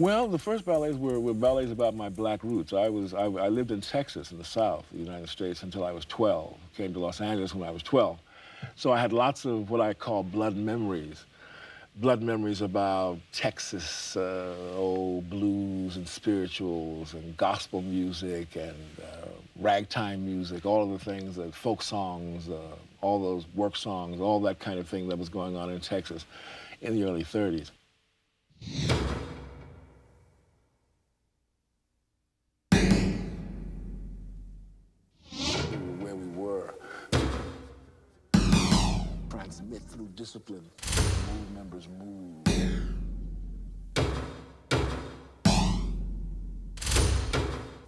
Well, the first ballets were ballets about my black roots. I lived in Texas in the South, the United States, until I was 12. Came to Los Angeles when I was 12. So I had lots of what I call blood memories. Blood memories about Texas, old blues and spirituals and gospel music and ragtime music, all of the things, folk songs, all those work songs, all that kind of thing that was going on in Texas in the early 30s. Where we were, transmit through discipline, move members move.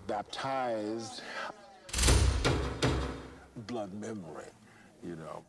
Baptized blood memory, you know.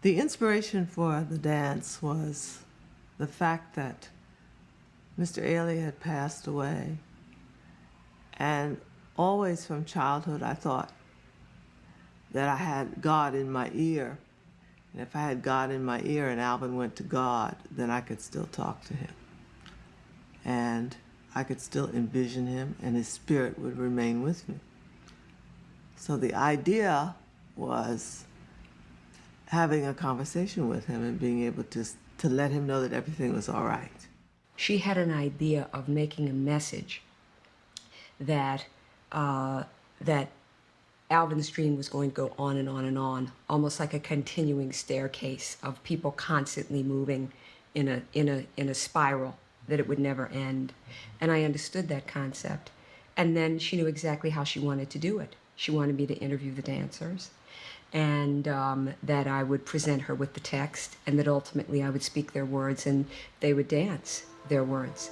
The inspiration for the dance was the fact that Mr. Ailey had passed away, and always from childhood I thought that I had God in my ear, and if I had God in my ear and Alvin went to God, then I could still talk to him, and I could still envision him, and his spirit would remain with me. So the idea was having a conversation with him and being able to let him know that everything was all right. She had an idea of making a message that that Alvin's dream was going to go on and on and on, almost like a continuing staircase of people constantly moving in a spiral, that it would never end. And I understood that concept. And then she knew exactly how she wanted to do it. She wanted me to interview the dancers, and that I would present her with the text, and that ultimately I would speak their words and they would dance their words.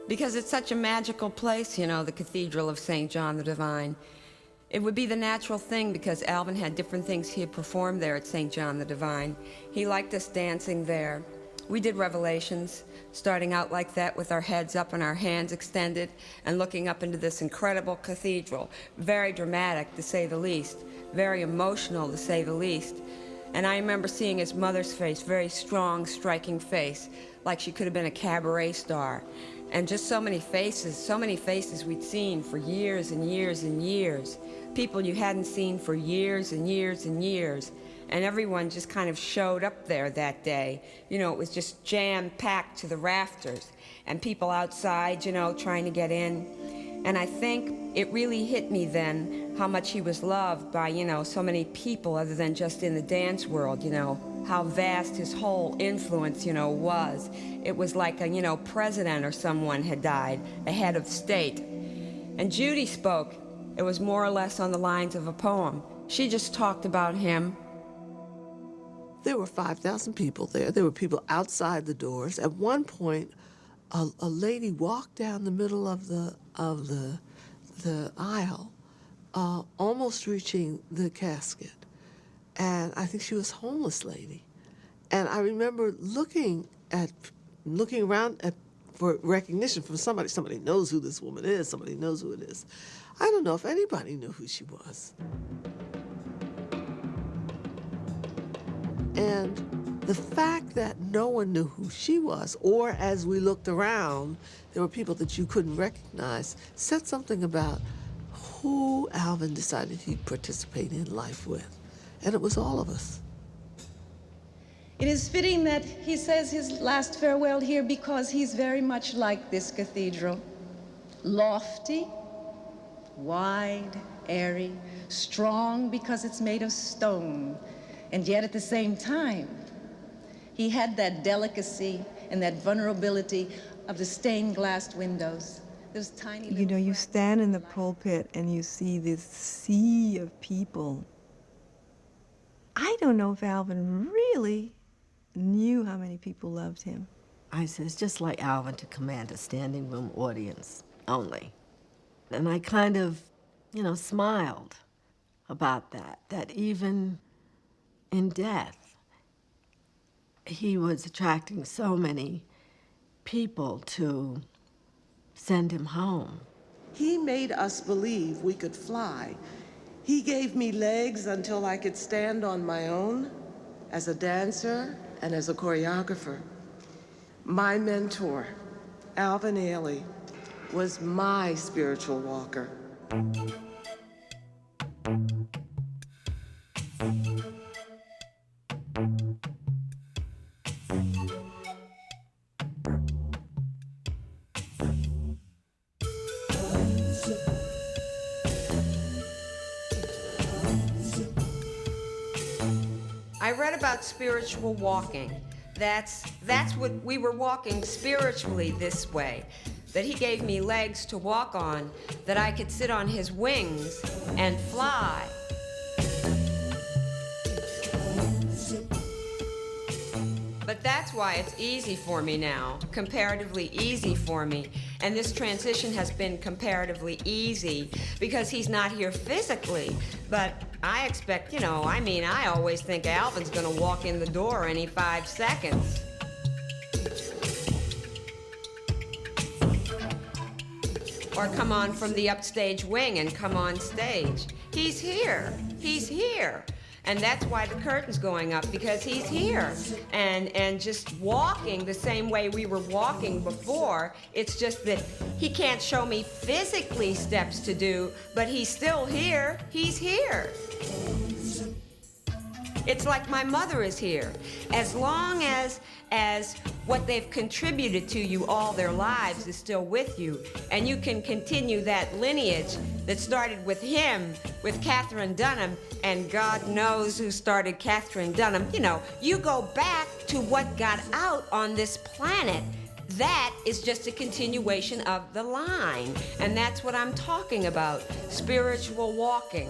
Because it's such a magical place, you know, the Cathedral of St. John the Divine. It would be the natural thing because Alvin had different things he had performed there at St. John the Divine. He liked us dancing there. We did revelations, starting out like that with our heads up and our hands extended and looking up into this incredible cathedral. Very dramatic, to say the least. Very emotional, to say the least. And I remember seeing his mother's face, very strong, striking face, like she could have been a cabaret star. And just so many faces we'd seen for years and years and years. People you hadn't seen for years and years and years. And everyone just kind of showed up there that day. You know, it was just jam-packed to the rafters. And people outside, you know, trying to get in. And I think it really hit me then how much he was loved by, you know, so many people other than just in the dance world, you know, how vast his whole influence, you know, was. It was like a, you know, president or someone had died, a head of state. And Judy spoke. It was more or less on the lines of a poem. She just talked about him. There were 5,000 people there. There were people outside the doors. At one point, a lady walked down the middle of the aisle, almost reaching the casket. And I think she was a homeless lady. And I remember looking around for recognition from somebody. Somebody knows who this woman is. Somebody knows who it is. I don't know if anybody knew who she was. And the fact that no one knew who she was, or as we looked around, there were people that you couldn't recognize, said something about who Alvin decided he'd participate in life with. And it was all of us. It is fitting that he says his last farewell here because he's very much like this cathedral. Lofty, wide, airy, strong because it's made of stone. And yet at the same time, he had that delicacy and that vulnerability of the stained glass windows. Those tiny You know, you stand in the pulpit and you see this sea of people. I don't know if Alvin really knew how many people loved him. I said, it's just like Alvin to command a standing room audience only. And I kind of, smiled about that even in death, he was attracting so many people to send him home. He made us believe we could fly. He gave me legs until I could stand on my own as a dancer and as a choreographer. My mentor, Alvin Ailey, was my spiritual walker. I read about spiritual walking. That's what we were walking spiritually this way. That he gave me legs to walk on, that I could sit on his wings and fly. But that's why it's easy for me now, comparatively easy for me. And this transition has been comparatively easy because he's not here physically. But I expect, I always think Alvin's gonna walk in the door any 5 seconds. Or come on from the upstage wing and come on stage. He's here. He's here. And that's why the curtain's going up, because he's here. And just walking the same way we were walking before, it's just that he can't show me physically steps to do, but he's still here. He's here. It's like my mother is here. As long as what they've contributed to you all their lives is still with you, and you can continue that lineage that started with him, with Katherine Dunham, and God knows who started Katherine Dunham. You go back to what got out on this planet. That is just a continuation of the line, and that's what I'm talking about, spiritual walking.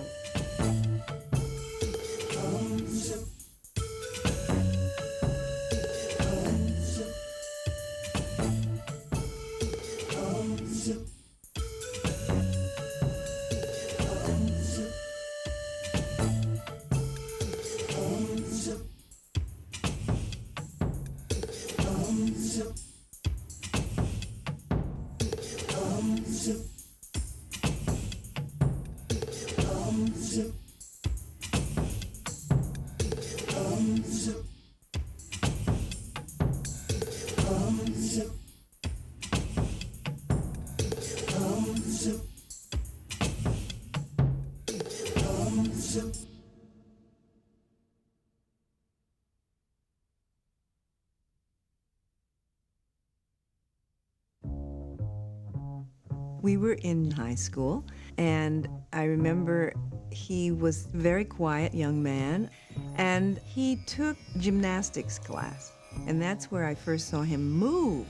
We were in high school, and I remember he was a very quiet young man, and he took gymnastics class, and that's where I first saw him move.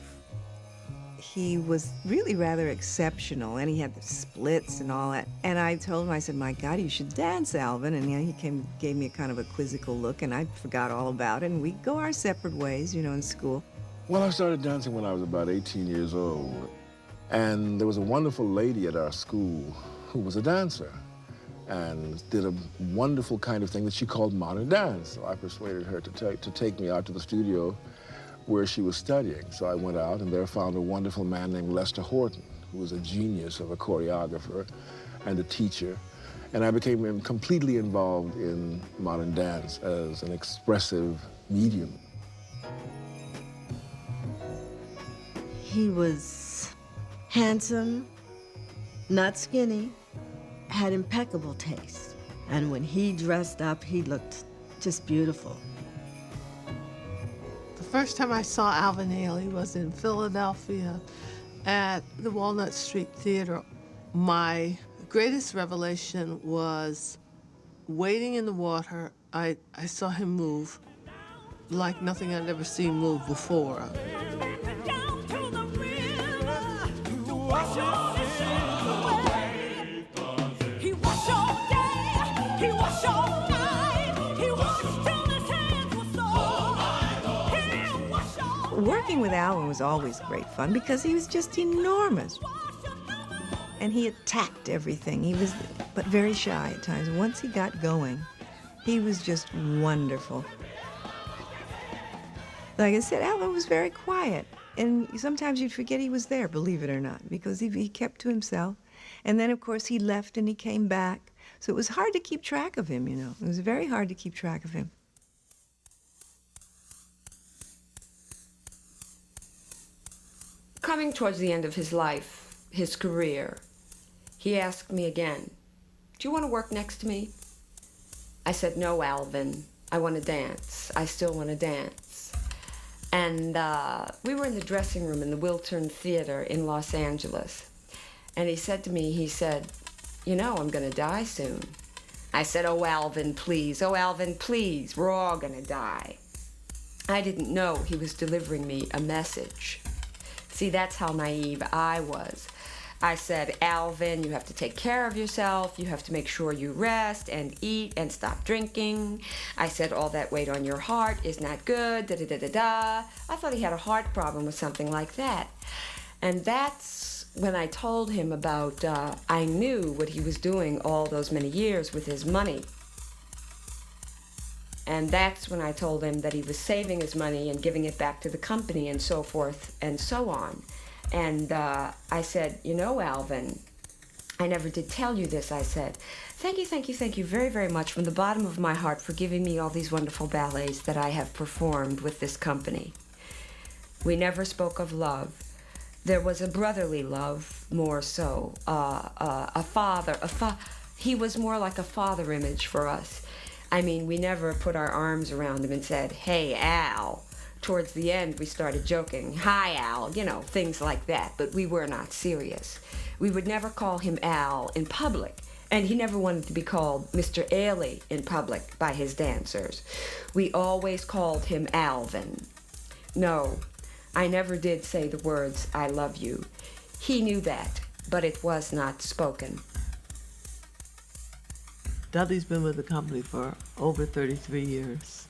he was really rather exceptional, and he had the splits and all that. And I told him, I said, my God, you should dance, Alvin. And he gave me a kind of a quizzical look, and I forgot all about it, and we go our separate ways, in school. Well, I started dancing when I was about 18 years old. And there was a wonderful lady at our school who was a dancer and did a wonderful kind of thing that she called modern dance. So I persuaded her to take me out to the studio where she was studying. So I went out and there found a wonderful man named Lester Horton, who was a genius of a choreographer and a teacher. And I became completely involved in modern dance as an expressive medium. He was handsome, not skinny, had impeccable taste. And when he dressed up, he looked just beautiful. The first time I saw Alvin Ailey was in Philadelphia at the Walnut Street Theater. My greatest revelation was wading in the water. I saw him move like nothing I'd ever seen move before. Working with Alvin was always great fun because he was just enormous. And he attacked everything. He was, but very shy at times. Once he got going, he was just wonderful. Like I said, Alvin was very quiet. And sometimes you'd forget he was there, believe it or not, because he kept to himself. And then, of course, he left and he came back. So it was hard to keep track of him, It was very hard to keep track of him. Coming towards the end of his life, his career, he asked me again, "Do you want to work next to me?" I said, "No, Alvin, I want to dance. I still want to dance." And we were in the dressing room in the Wiltern Theater in Los Angeles. And he said to me, "You know, I'm going to die soon." I said, "Oh, Alvin, please. Oh, Alvin, please. We're all going to die." I didn't know he was delivering me a message. See, that's how naive I was. I said, "Alvin, you have to take care of yourself. You have to make sure you rest and eat and stop drinking." I said, "All that weight on your heart is not good, da-da-da-da-da." I thought he had a heart problem or something like that. And that's when I told him about, I knew what he was doing all those many years with his money. And that's when I told him that he was saving his money and giving it back to the company and so forth and so on. And I said, "You know, Alvin, I never did tell you this." I said, thank you very, very much from the bottom of my heart for giving me all these wonderful ballets that I have performed with this company." We never spoke of love. There was a brotherly love, more so, he was more like a father image for us. I mean, we never put our arms around him and said, "Hey, Al." Towards the end, we started joking, "Hi, Al," things like that, but we were not serious. We would never call him Al in public, and he never wanted to be called Mr. Ailey in public by his dancers. We always called him Alvin. No, I never did say the words, "I love you." He knew that, but it was not spoken. Dudley's been with the company for over 33 years.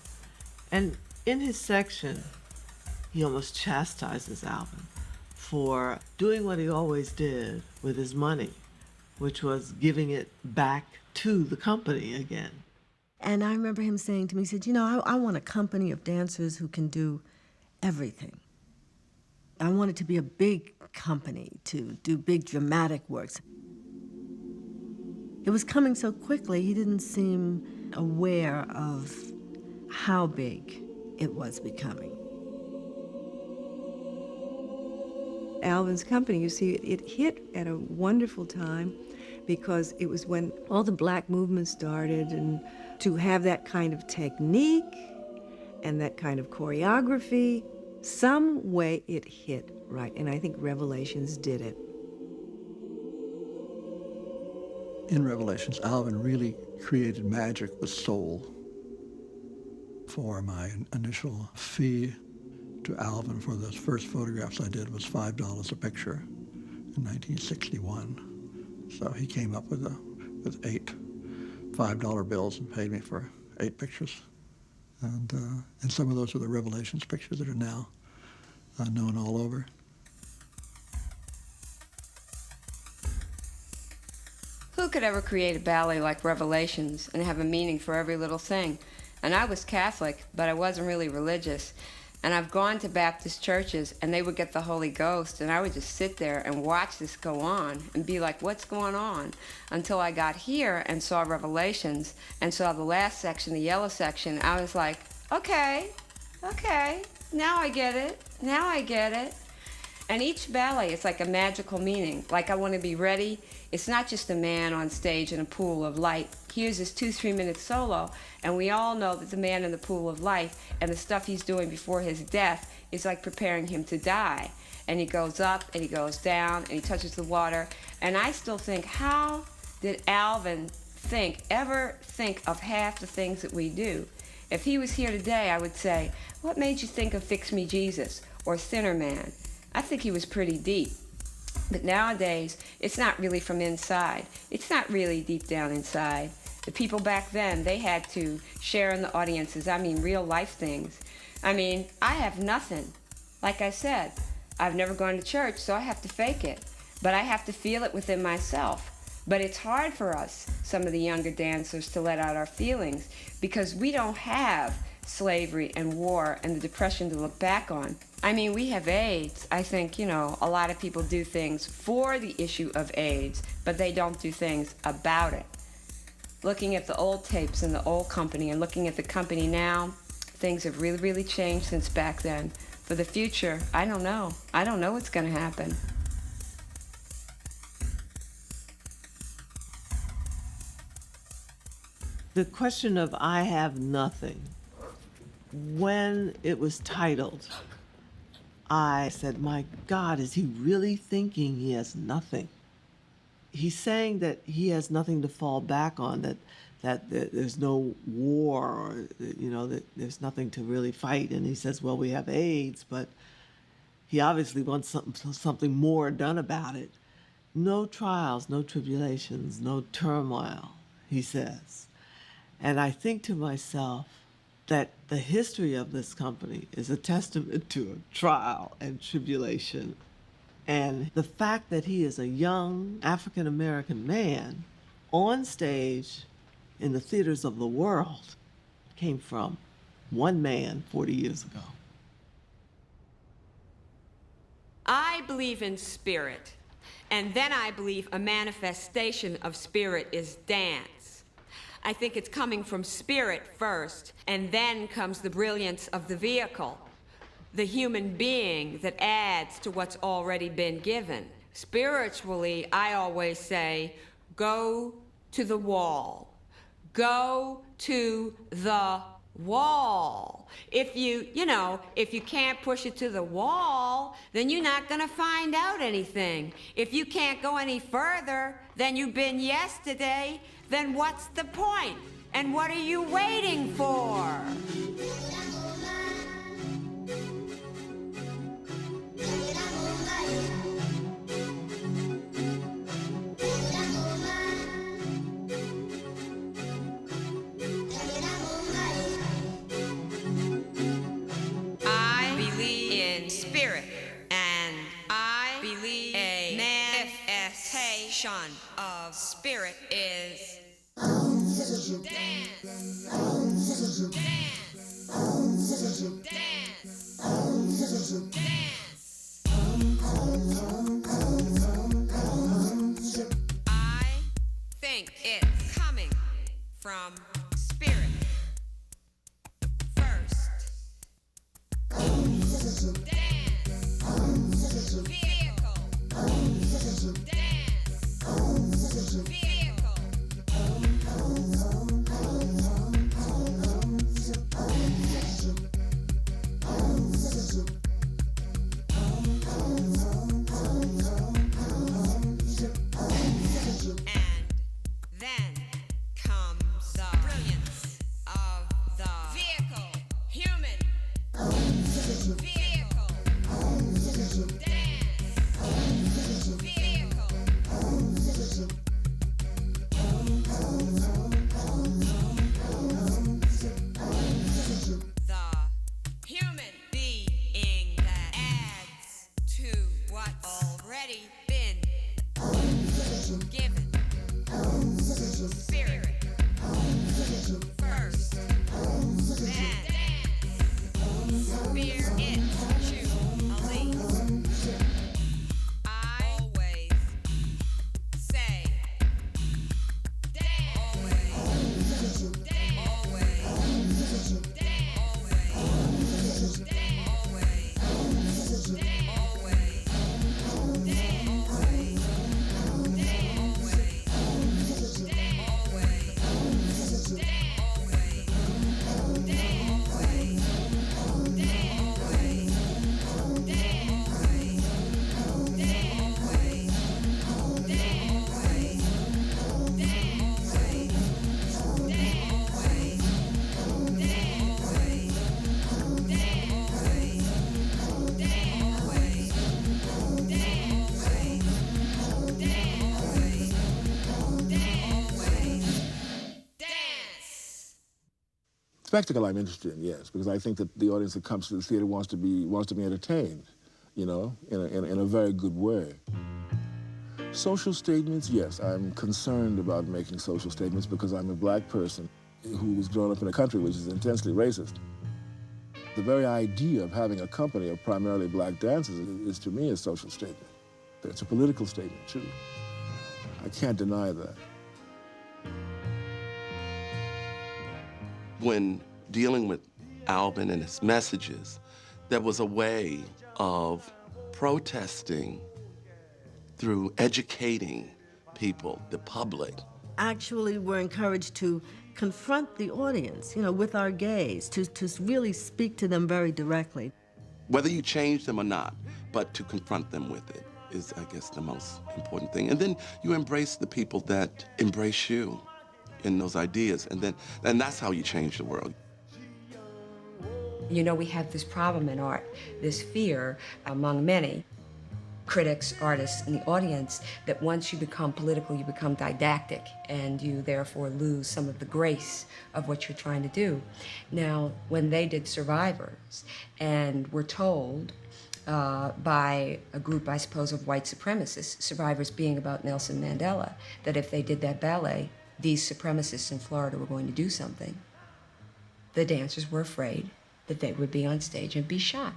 And in his section, he almost chastises Alvin for doing what he always did with his money, which was giving it back to the company again. And I remember him saying to me, he said, I want a company of dancers who can do everything. I want it to be a big company, to do big dramatic works. It was coming so quickly, he didn't seem aware of how big it was becoming. Alvin's company, you see, it hit at a wonderful time because it was when all the black movement started, and to have that kind of technique and that kind of choreography, some way it hit right, and I think Revelations did it. In Revelations, Alvin really created magic with soul. For my initial fee, to Alvin for those first photographs I did was $5 a picture in 1961. So he came up with 8 $5 bills and paid me for 8 pictures. And some of those are the Revelations pictures that are now known all over. Who could ever create a ballet like Revelations and have a meaning for every little thing? And I was Catholic, but I wasn't really religious. And I've gone to Baptist churches, and they would get the Holy Ghost, and I would just sit there and watch this go on and be like, what's going on? Until I got here and saw Revelations and saw the last section, the yellow section. I was like, okay, now I get it. And each ballet is like a magical meaning. Like I want to be ready. It's not just a man on stage in a pool of light. Here's this 2-3 minute solo, and we all know that the man in the pool of light and the stuff he's doing before his death is like preparing him to die. And he goes up and he goes down and he touches the water. And I still think, how did Alvin ever think of half the things that we do? If he was here today, I would say, what made you think of Fix Me Jesus or Thinner Man? I think he was pretty deep. But nowadays, it's not really from inside. It's not really deep down inside. The people back then, they had to share in the audiences. I mean, real life things. I mean, I have nothing. Like I said, I've never gone to church, so I have to fake it. But I have to feel it within myself. But it's hard for us, some of the younger dancers, to let out our feelings because we don't have slavery and war and the Depression to look back on. I mean, we have AIDS. I think, a lot of people do things for the issue of AIDS, but they don't do things about it. Looking at the old tapes and the old company and looking at the company now, things have really, really changed since back then. For the future, I don't know. I don't know what's going to happen. The question of I have nothing, when it was titled, I said, my God, is he really thinking he has nothing? He's saying that he has nothing to fall back on, that there's no war, or, that there's nothing to really fight. And he says, well, we have AIDS, but he obviously wants something more done about it. No trials, no tribulations, no turmoil, he says. And I think to myself that the history of this company is a testament to a trial and tribulation. And the fact that he is a young African-American man on stage in the theaters of the world came from one man 40 years ago. I believe in spirit, and then I believe a manifestation of spirit is dance. I think it's coming from spirit first, and then comes the brilliance of the vehicle, the human being that adds to what's already been given. Spiritually, I always say, go to the wall. Go to the wall. If you can't push it to the wall, then you're not gonna find out anything. If you can't go any further than you've been yesterday, then what's the point? And what are you waiting for? I believe in spirit, and I believe a manifestation of spirit is dance, dance, dance, dance. I think it's coming from spirit first. Dance, vehicle, dance, vehicle. And then comes the Given. Spirit. First. Then. Fear it. Choose. Elite. I always say. Dance. Always. Dance. Always. Dance. Always. Dance. Always. Dance. Spectacle I'm interested in, yes, because I think that the audience that comes to the theater wants to be entertained, you know, in a very good way. Social statements, yes, I'm concerned about making social statements because I'm a black person who was grown up in a country which is intensely racist. The very idea of having a company of primarily black dancers is to me a social statement. It's a political statement, too. I can't deny that. When dealing with Alvin and his messages, there was a way of protesting through educating people, the public. Actually, we're encouraged to confront the audience, you know, with our gaze, to really speak to them very directly. Whether you change them or not, but to confront them with it is, I guess, the most important thing. And then you embrace the people that embrace you in those ideas, and that's how you change the world. You know, we have this problem in art, this fear among many critics, artists, and the audience that once you become political, you become didactic, and you therefore lose some of the grace of what you're trying to do. Now, when they did Survivors, and were told by a group, I suppose, of white supremacists, Survivors being about Nelson Mandela, that if they did that ballet, these supremacists in Florida were going to do something, the dancers were afraid that they would be on stage and be shot.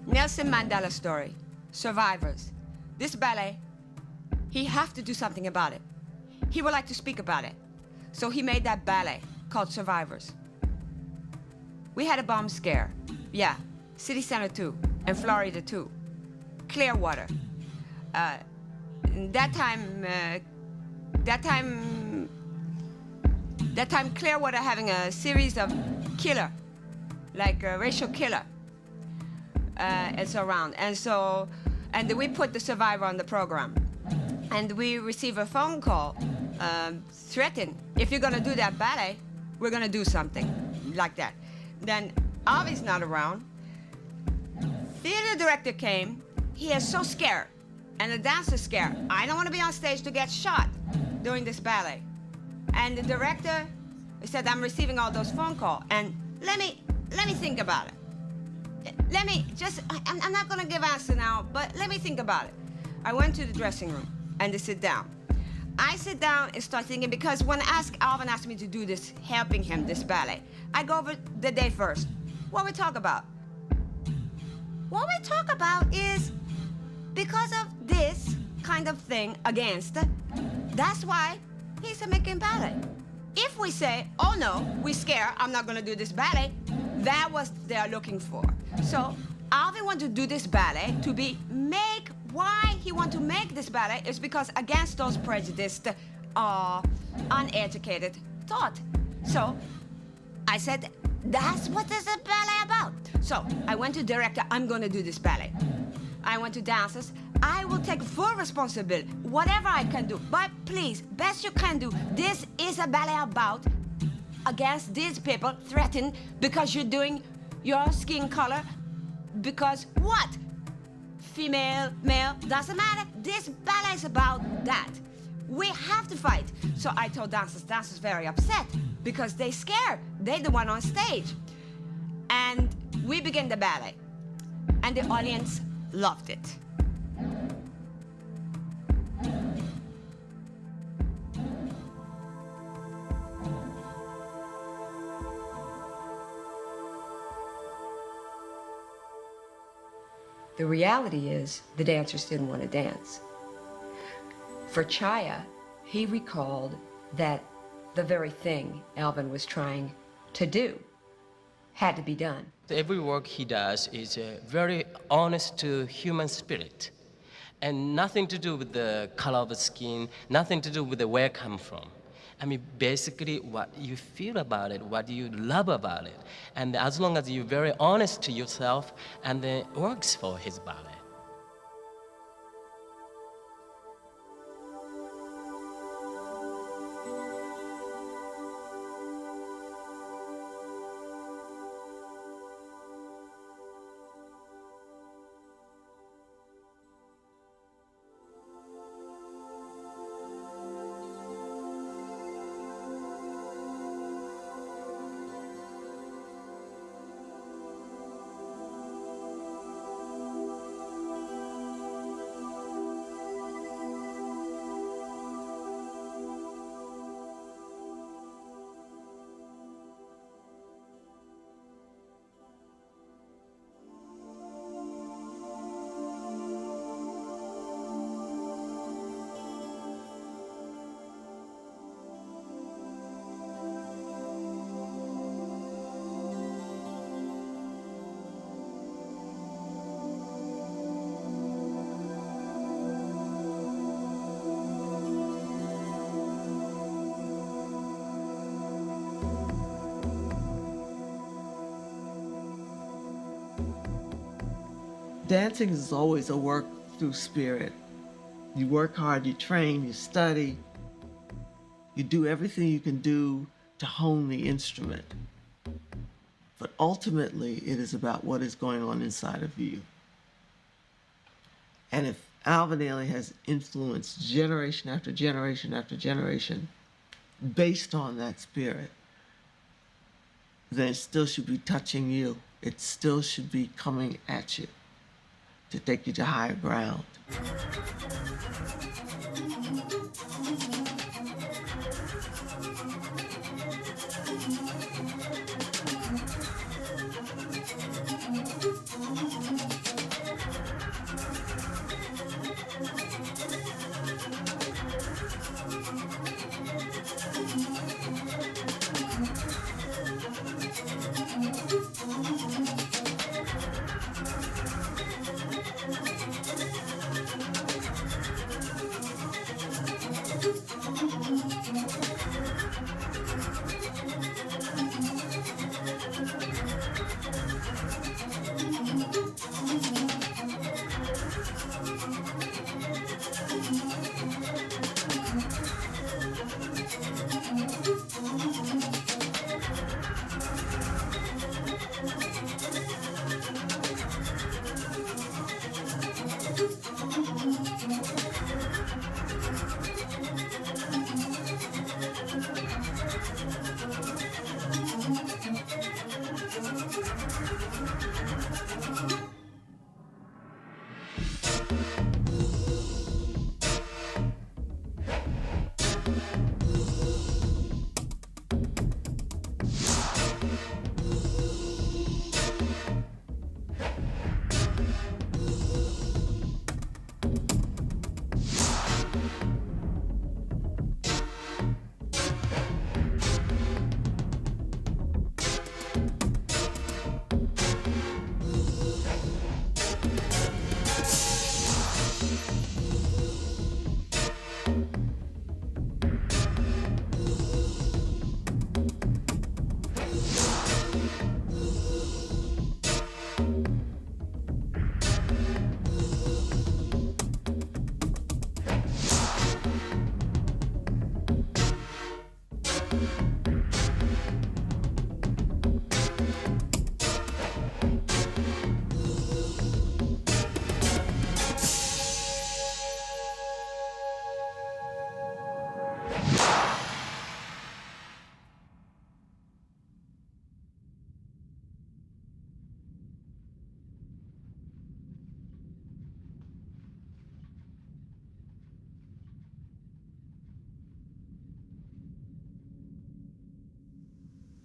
Nelson Mandela story, Survivors. This ballet, he have to do something about it. He would like to speak about it. So he made that ballet called Survivors. We had a bomb scare. Yeah, City Center too, and Florida too. Clearwater. That time Clearwater having a series of killer, like a racial killer. And so around. And we put the Survivor on the program. And we receive a phone call, threatening, if you're gonna do that ballet, we're gonna do something like that. Then Alvy's not around. Theater director came, he is so scared, and the dancer's scared. I don't wanna be on stage to get shot during this ballet. And the director said, I'm receiving all those phone calls, and let me think about it. I'm not gonna give answer now, but let me think about it. I went to the dressing room and they sit down. I sit down and start thinking, because when Alvin asked me to do this, helping him, this ballet, I go over the day first. What we talk about? What we talk about is because of this kind of thing against, that's why he's making ballet. If we say, oh no, we're scared, I'm not gonna do this ballet, that was they're looking for. So Alvin wanted to do this ballet to why he want to make this ballet is because against those prejudiced, uneducated thought. So I said, that's what is the ballet about. So I went to director, I'm gonna do this ballet. I went to dancers, I will take full responsibility, whatever I can do, but please, best you can do, this is a ballet about against these people threatened because you're doing your skin color, because what? Female, male, doesn't matter. This ballet is about that. We have to fight. So I told dancers very upset because they scared. They're the one on stage. And We began the ballet, and the audience loved it. The reality is the dancers didn't want to dance. For Chaya, he recalled that the very thing Alvin was trying to do had to be done. Every work he does is very honest to human spirit, and nothing to do with the color of the skin, nothing to do with the where it come from. I mean, basically what you feel about it, what you love about it. And as long as you're very honest to yourself, and then it works for his ballet. Dancing is always a work through spirit. You work hard, you train, you study, you do everything you can do to hone the instrument. But ultimately, it is about what is going on inside of you. And if Alvin Ailey has influenced generation after generation after generation based on that spirit, then it still should be touching you. It still should be coming at you to take you to higher ground.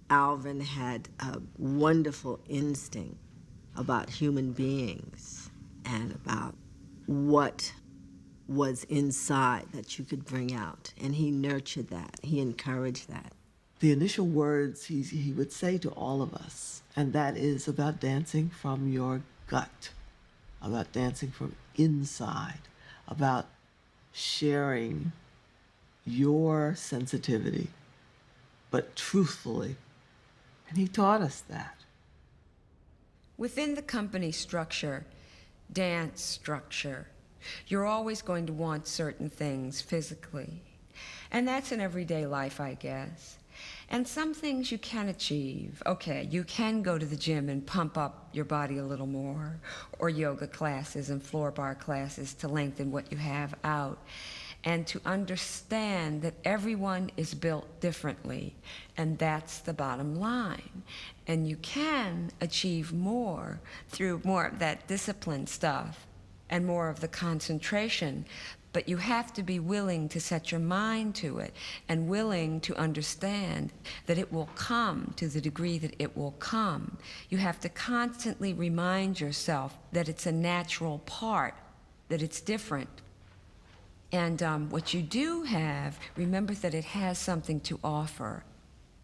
Alvin had a wonderful instinct about human beings and about what was inside that you could bring out. And he nurtured that. He encouraged that. The initial words he would say to all of us, and that is about dancing from your gut, about dancing from inside, about sharing your sensitivity, but truthfully. And he taught us that. Within the company structure, dance structure, you're always going to want certain things physically. And that's in everyday life, I guess. And some things you can achieve. Okay, you can go to the gym and pump up your body a little more, or yoga classes and floor bar classes to lengthen what you have out. And to understand that everyone is built differently, and that's the bottom line. And you can achieve more through more of that discipline stuff and more of the concentration, but you have to be willing to set your mind to it and willing to understand that it will come to the degree that it will come. You have to constantly remind yourself that it's a natural part, that it's different. And what you do have, remember that it has something to offer.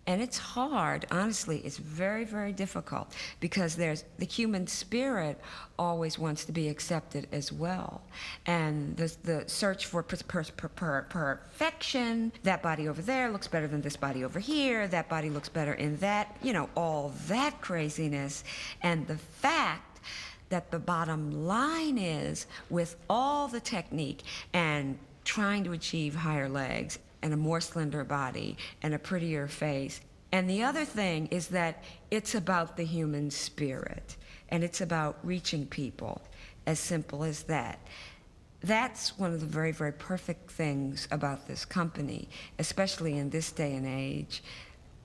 And it's hard, honestly, it's very, very difficult because there's the human spirit always wants to be accepted as well. And the search for perfection, that body over there looks better than this body over here, that body looks better in that, you know, all that craziness. And the fact that the bottom line is, with all the technique and trying to achieve higher legs and a more slender body and a prettier face. And the other thing is that it's about the human spirit, and it's about reaching people, as simple as that. That's one of the very, very perfect things about this company, especially in this day and age.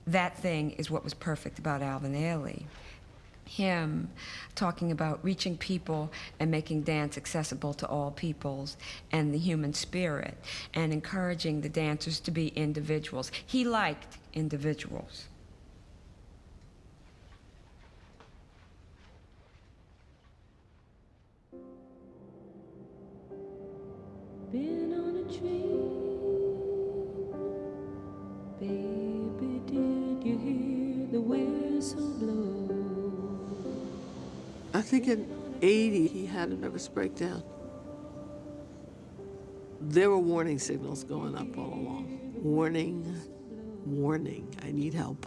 That thing is what was perfect about Alvin Ailey. Him talking about reaching people and making dance accessible to all peoples and the human spirit, and encouraging the dancers to be individuals. He liked individuals. Been on a tree, baby, did you hear the whistle blow? I think in '80 he had a nervous breakdown. There were warning signals going up all along. Warning, warning, I need help.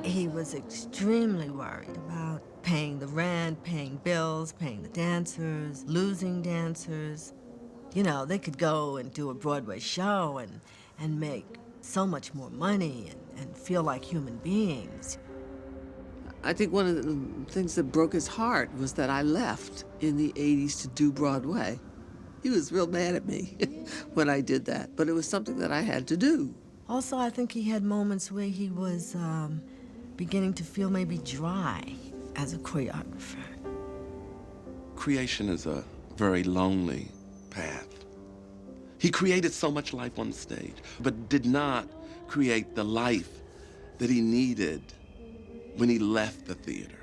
He was extremely worried about paying the rent, paying bills, paying the dancers, losing dancers. You know, they could go and do a Broadway show and make so much more money and feel like human beings. I think one of the things that broke his heart was that I left in the '80s to do Broadway. He was real mad at me when I did that, but it was something that I had to do. Also, I think he had moments where he was beginning to feel maybe dry as a choreographer. Creation is a very lonely path. He created so much life on the stage, but did not create the life that he needed when he left the theater.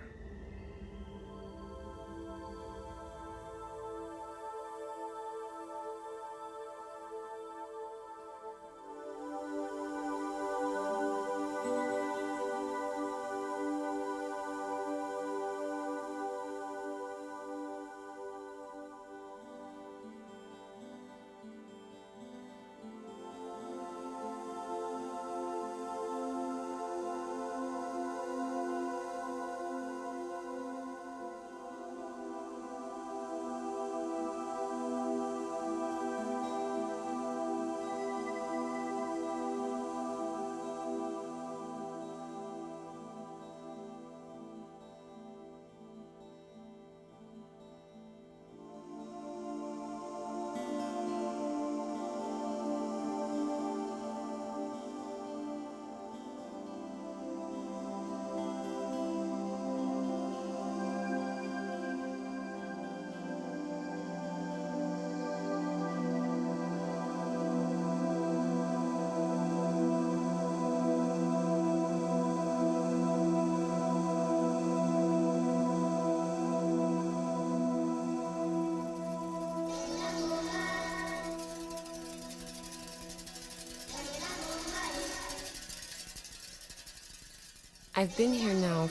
I've been here now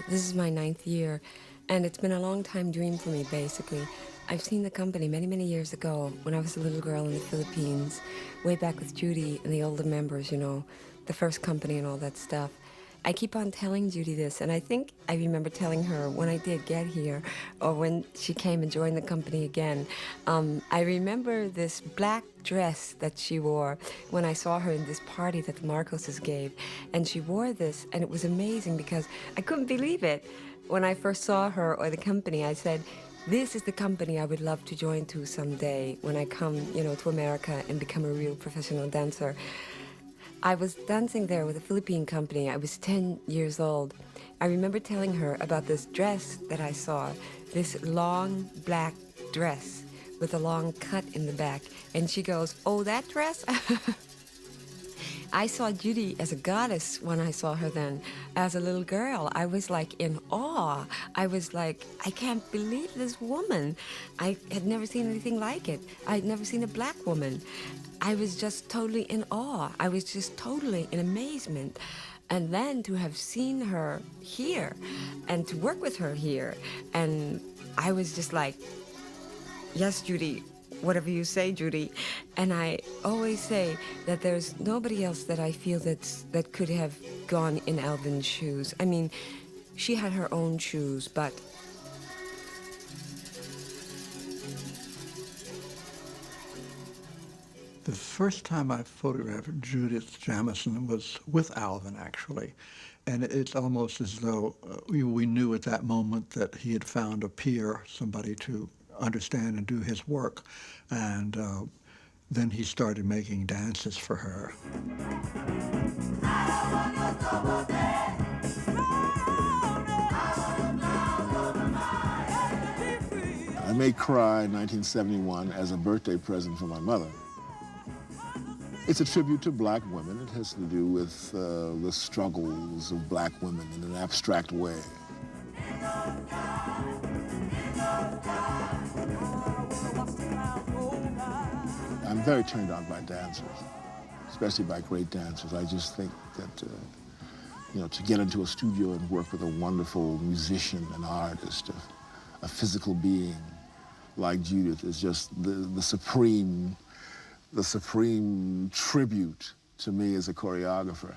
this is my 9th year, and it's been a long time dream for me, basically. I've seen the company many, many years ago when I was a little girl in the Philippines, way back with Judy and the older members, you know, the first company and all that stuff. I keep on telling Judy this, and I think I remember telling her when I did get here, or when she came and joined the company again. I remember this black dress that she wore when I saw her in this party that the Marcoses gave, and she wore this, and it was amazing because I couldn't believe it. When I first saw her or the company, I said, this is the company I would love to join to someday when I come, you know, to America and become a real professional dancer. I was dancing there with a Philippine company. I was 10 years old. I remember telling her about this dress that I saw, this long black dress with a long cut in the back. And she goes, oh, that dress? I saw Judy as a goddess when I saw her then. As a little girl, I was like in awe. I was like, I can't believe this woman. I had never seen anything like it. I had never seen a black woman. I was just totally in awe. I was just totally in amazement. And then to have seen her here and to work with her here, and I was just like, yes, Judy, whatever you say, Judy. And I always say that there's nobody else that I feel that could have gone in Alvin's shoes. I mean, she had her own shoes, but the first time I photographed Judith Jamison was with Alvin, actually. And it's almost as though we knew at that moment that he had found a peer, somebody to understand and do his work. And then he started making dances for her. I made Cry in 1971 as a birthday present for my mother. It's a tribute to black women. It has to do with the struggles of black women in an abstract way. I'm very turned on by dancers, especially by great dancers. I just think that, you know, to get into a studio and work with a wonderful musician, an artist, a physical being like Judith is just the supreme tribute to me as a choreographer.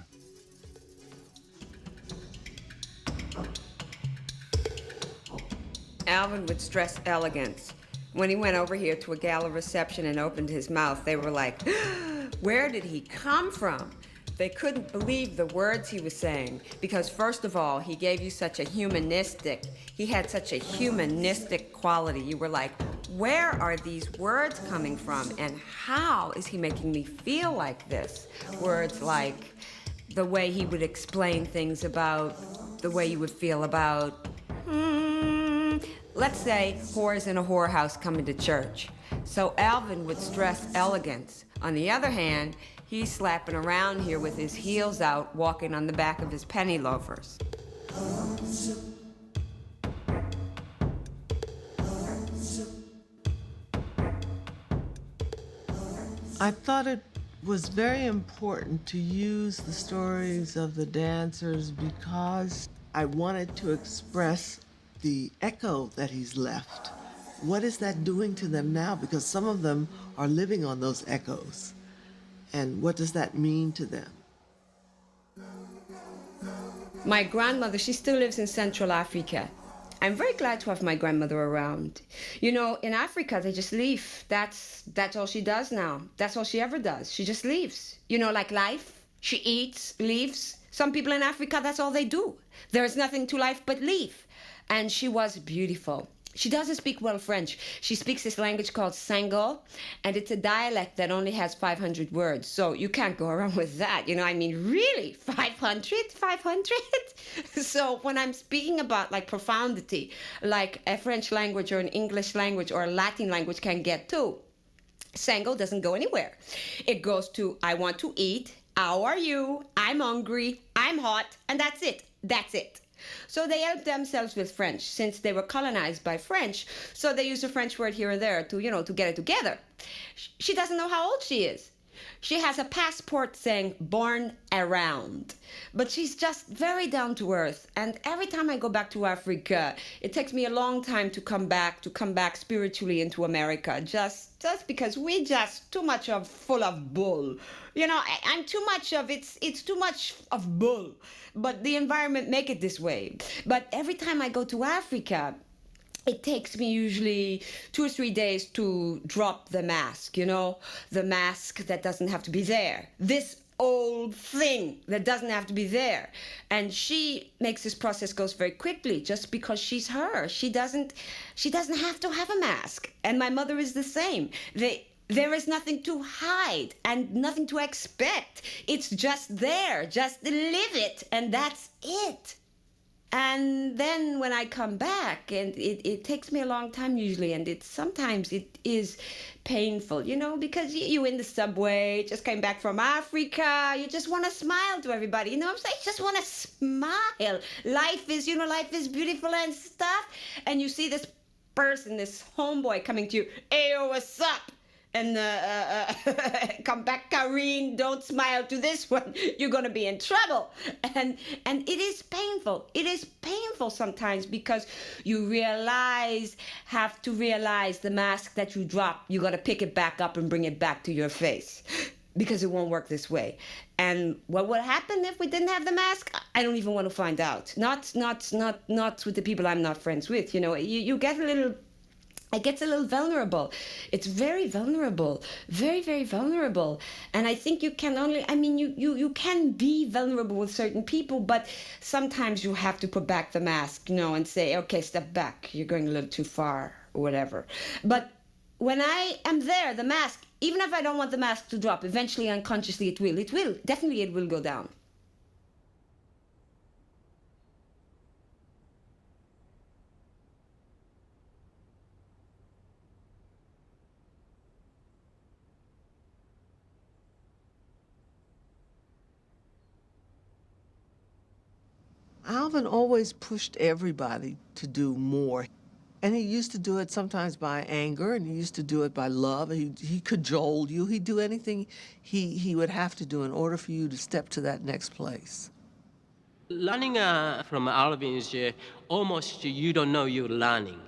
Alvin would stress elegance. When he went over here to a gala reception and opened his mouth, they were like, where did he come from? They couldn't believe the words he was saying because, first of all, he gave you such a he had such a humanistic quality. You were like, where are these words coming from and how is he making me feel like this? Words like the way he would explain things about the way you would feel about, let's say, whores in a whorehouse coming to church. So Alvin would stress elegance. On the other hand, he's slapping around here with his heels out, walking on the back of his penny loafers. I thought it was very important to use the stories of the dancers because I wanted to express the echo that he's left. What is that doing to them now? Because some of them are living on those echoes. And what does that mean to them? My grandmother, she still lives in Central Africa. I'm very glad to have my grandmother around. You know, in Africa, they just leave. That's all she does now. That's all she ever does. She just leaves. You know, like life. She eats, leaves. Some people in Africa, that's all they do. There is nothing to life but leave. And she was beautiful. She doesn't speak well French. She speaks this language called Sango, and it's a dialect that only has 500 words. So you can't go around with that. You know, I mean, really? 500? 500? So when I'm speaking about like profundity, like a French language or an English language or a Latin language can get to, Sango doesn't go anywhere. It goes to, I want to eat, how are you, I'm hungry, I'm hot, and that's it. That's it. So they help themselves with French since they were colonized by French. So they use a French word here and there to, you know, to get it together. She doesn't know how old she is. She has a passport saying born around, but she's just very down to earth. And every time I go back to Africa, it takes me a long time to come back spiritually into America, just because we just too much of full of bull. You know, I'm too much of it's too much of bull, but the environment make it this way. But every time I go to Africa, it takes me usually 2 or 3 days to drop the mask, you know, the mask that doesn't have to be there. This old thing that doesn't have to be there. And she makes this process goes very quickly just because she's her. She doesn't have to have a mask. And my mother is the same. There is nothing to hide and nothing to expect. It's just there. Just live it, and that's it. And then when I come back, and it takes me a long time usually, and sometimes it is painful, you know, because you in the subway, just came back from Africa, you just want to smile to everybody, you know what I'm saying? You just want to smile. Life is beautiful and stuff, and you see this person, this homeboy coming to you, hey, yo, what's up? And come back, Karine, don't smile to this one. You're going to be in trouble. And it is painful. It is painful sometimes because you have to realize the mask that you drop, you got to pick it back up and bring it back to your face because it won't work this way. And what would happen if we didn't have the mask? I don't even want to find out. Not with the people I'm not friends with. You know, you get a little... It gets a little vulnerable. It's very vulnerable, very, very vulnerable. And I think you can only, you can be vulnerable with certain people, but sometimes you have to put back the mask, you know, and say, okay, step back. You're going a little too far or whatever. But when I am there, the mask, even if I don't want the mask to drop, eventually unconsciously it will. Definitely it will go down. Alvin always pushed everybody to do more. And he used to do it sometimes by anger, and he used to do it by love. He cajoled you. He'd do anything he would have to do in order for you to step to that next place. Learning from Alvin is almost you don't know you're learning.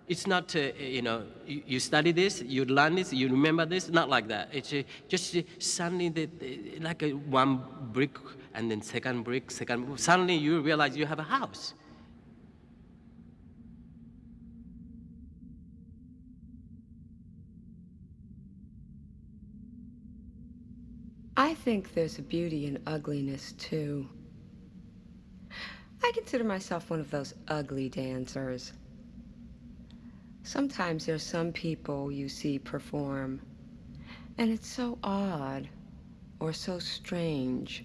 It's not, you study this, you learn this, you remember this, not like that. It's just suddenly like one brick and then second brick, suddenly you realize you have a house. I think there's a beauty in ugliness, too. I consider myself one of those ugly dancers. Sometimes there's some people you see perform, and it's so odd or so strange.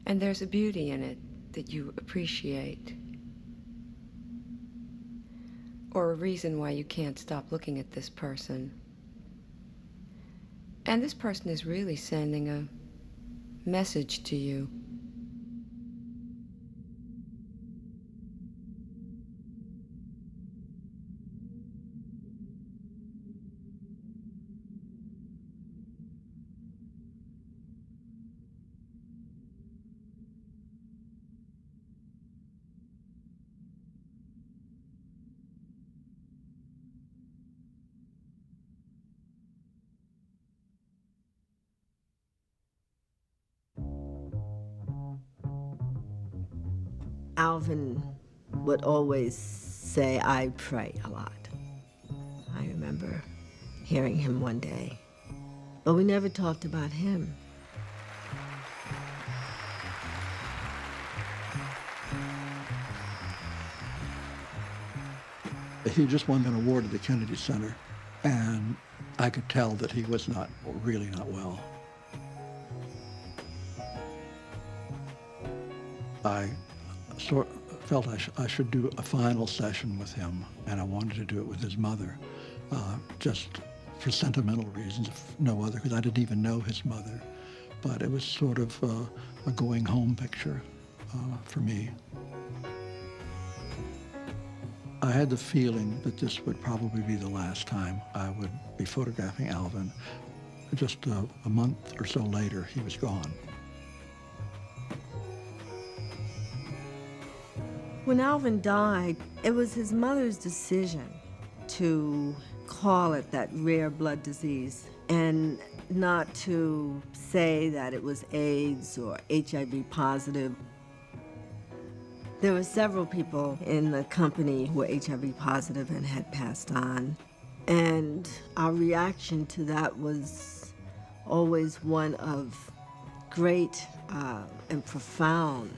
And there's a beauty in it that you appreciate. Or a reason why you can't stop looking at this person. And this person is really sending a message to you. Alvin would always say, I pray a lot. I remember hearing him one day, but we never talked about him. He just won an award at the Kennedy Center, and I could tell that he was really not well. I felt I should do a final session with him, and I wanted to do it with his mother, just for sentimental reasons, if no other, because I didn't even know his mother. But it was sort of a going home picture for me. I had the feeling that this would probably be the last time I would be photographing Alvin. Just a month or so later, he was gone. When Alvin died, it was his mother's decision to call it that rare blood disease and not to say that it was AIDS or HIV positive. There were several people in the company who were HIV positive and had passed on. And our reaction to that was always one of great and profound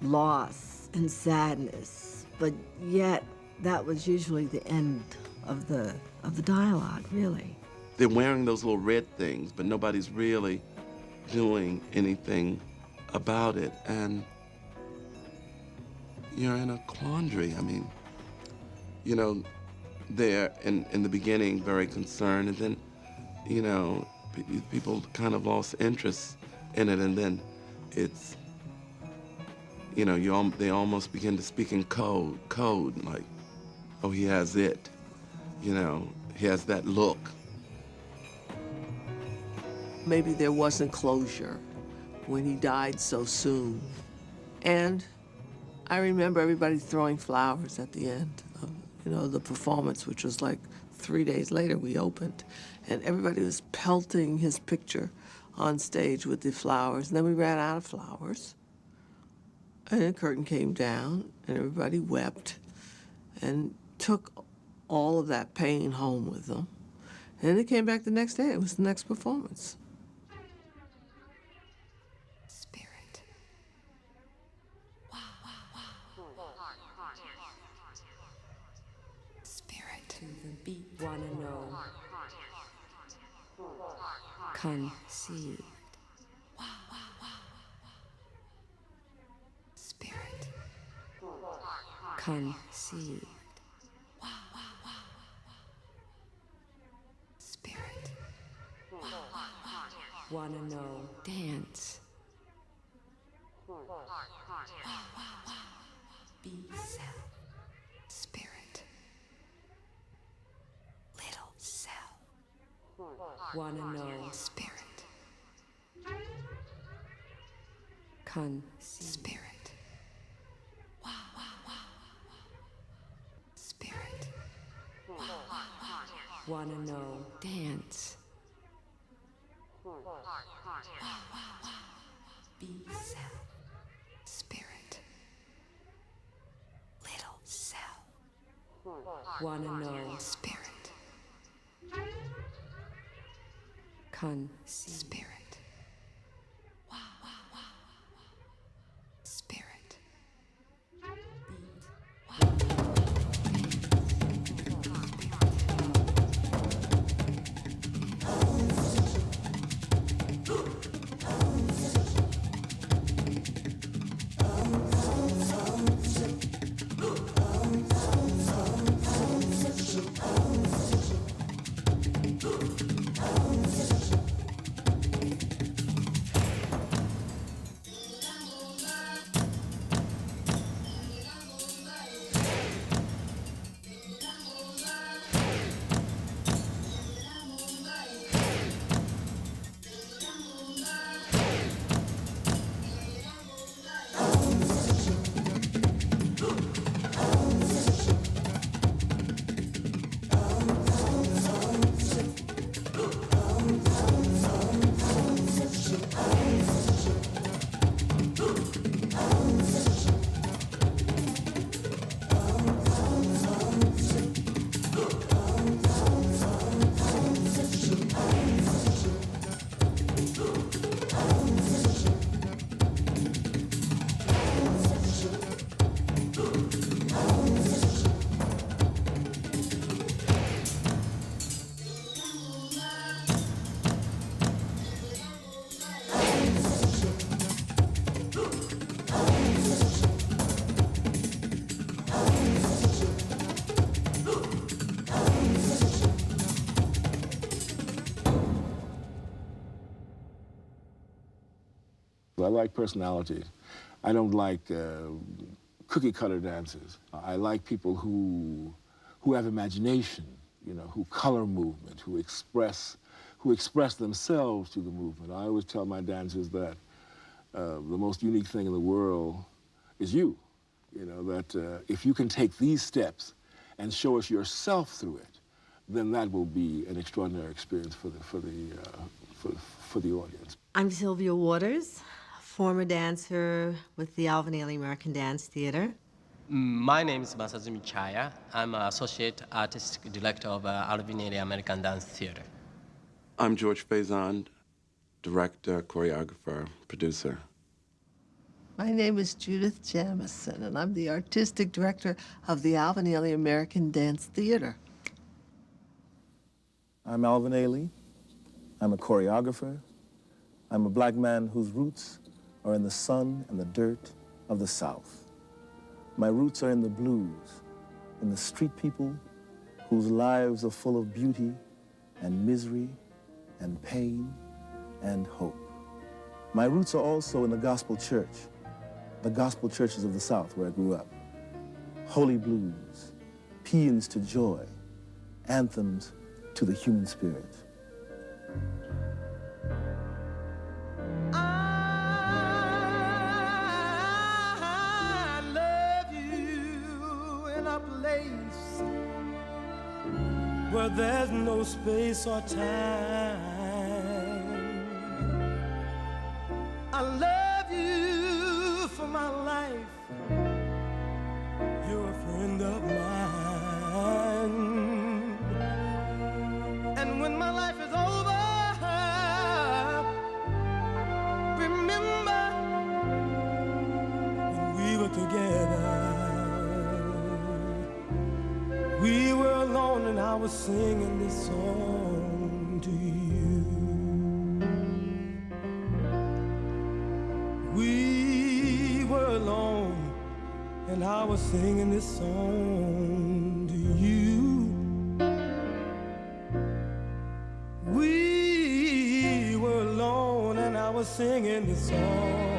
loss and sadness. But yet, that was usually the end of the dialogue, really. They're wearing those little red things, but nobody's really doing anything about it. And you're in a quandary. I mean, you know, they're in the beginning very concerned, and then, you know, people kind of lost interest in it, and then it's, you know, they almost begin to speak in code, like, oh, he has it, you know, he has that look. Maybe there wasn't closure when he died so soon. And I remember everybody throwing flowers at the end of, you know, the performance, which was like 3 days later we opened. And everybody was pelting his picture on stage with the flowers. And then we ran out of flowers. And the curtain came down and everybody wept and took all of that pain home with them. And then they came back the next day. It was the next performance. To the beat, wanna know, conceived, spirit, conceived, spirit, wanna know, dance, be self, spirit. Wanna know, spirit, spirit, spirit, wanna know, dance, be self, spirit, little self, wanna know, spirit. Spirit. Spirit. I like personalities. I don't like cookie-cutter dancers. I like people who have imagination, you know, who color movement, who express who express themselves through the movement. I always tell my dancers that the most unique thing in the world is you. You know, that if you can take these steps and show us yourself through it, then that will be an extraordinary experience for the audience. I'm Sylvia Waters, former dancer with the Alvin Ailey American Dance Theater. My name is Masazumi Chaya. I'm Associate Artistic Director of Alvin Ailey American Dance Theater. I'm George Faison, director, choreographer, producer. My name is Judith Jamison, and I'm the artistic director of the Alvin Ailey American Dance Theater. I'm Alvin Ailey. I'm a choreographer. I'm a black man whose roots are in the sun and the dirt of the South. My roots are in the blues, in the street people whose lives are full of beauty and misery and pain and hope. My roots are also in the gospel church, the gospel churches of the South where I grew up. Holy blues, paeans to joy, anthems to the human spirit. I love you in a place where there's no space or time. I love you for my life. You're a friend of mine. And when my life is over, remember when we were together. We were alone and I was singing this song to you. We were alone and I was singing this song to you. We were alone and I was singing this song.